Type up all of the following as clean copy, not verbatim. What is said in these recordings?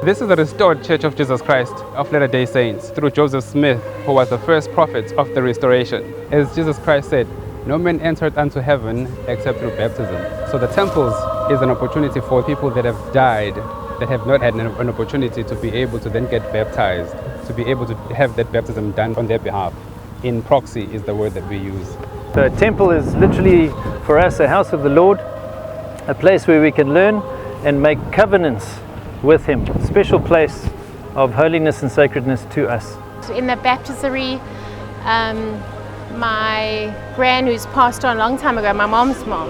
This is the restored Church of Jesus Christ of Latter-day Saints through Joseph Smith, who was the first prophet of the Restoration. As Jesus Christ said, no man entered unto heaven except through baptism. So the temples is an opportunity for people that have died, that have not had an opportunity to be able to then get baptized, to be able to have that baptism done on their behalf. In proxy is the word that we use. The temple is literally for us a house of the Lord, a place where we can learn and make covenants with Him, a special place of holiness and sacredness to us. In the baptistry, my gran, who's passed on a long time ago, my mom's mom,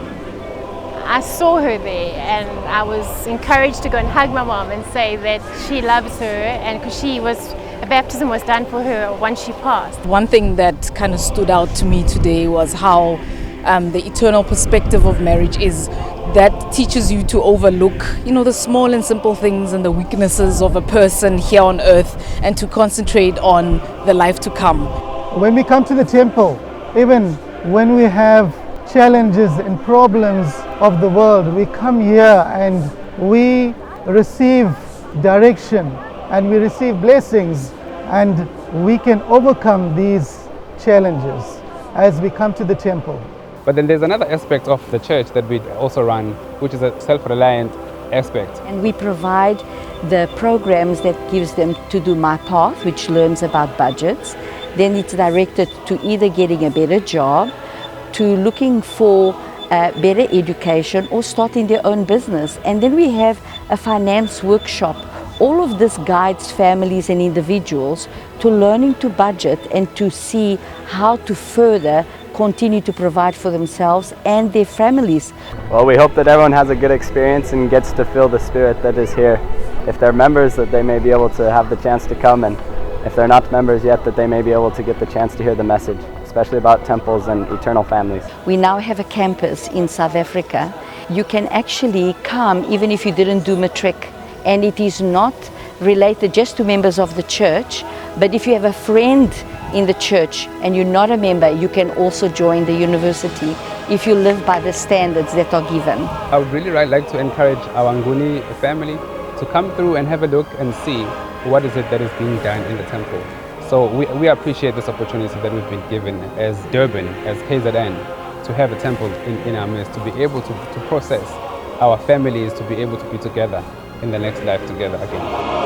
I saw her there and I was encouraged to go and hug my mom and say that she loves her, and because a baptism was done for her once she passed. One thing that kind of stood out to me today was how the eternal perspective of marriage is that teaches you to overlook, the small and simple things and the weaknesses of a person here on earth, and to concentrate on the life to come. When we come to the temple, even when we have challenges and problems of the world, we come here and we receive direction and we receive blessings, and we can overcome these challenges as we come to the temple. But then there's another aspect of the church that we also run, which is a self-reliant aspect. And we provide the programs that gives them to do My Path, which learns about budgets. Then it's directed to either getting a better job, to looking for better education, or starting their own business. And then we have a finance workshop. All of this guides families and individuals to learning to budget and to see how to further continue to provide for themselves and their families. Well, we hope that everyone has a good experience and gets to feel the spirit that is here. If they're members, that they may be able to have the chance to come, and if they're not members yet, that they may be able to get the chance to hear the message, especially about temples and eternal families. We now have a campus in South Africa. You can actually come even if you didn't do matric, and it is not related just to members of the church, but if you have a friend in the church and you're not a member, you can also join the university if you live by the standards that are given. I would really like to encourage our Nguni family to come through and have a look and see what is it that is being done in the temple. So we appreciate this opportunity that we've been given as Durban, as KZN, to have a temple in our midst, to be able to process our families, to be able to be together in the next life together again.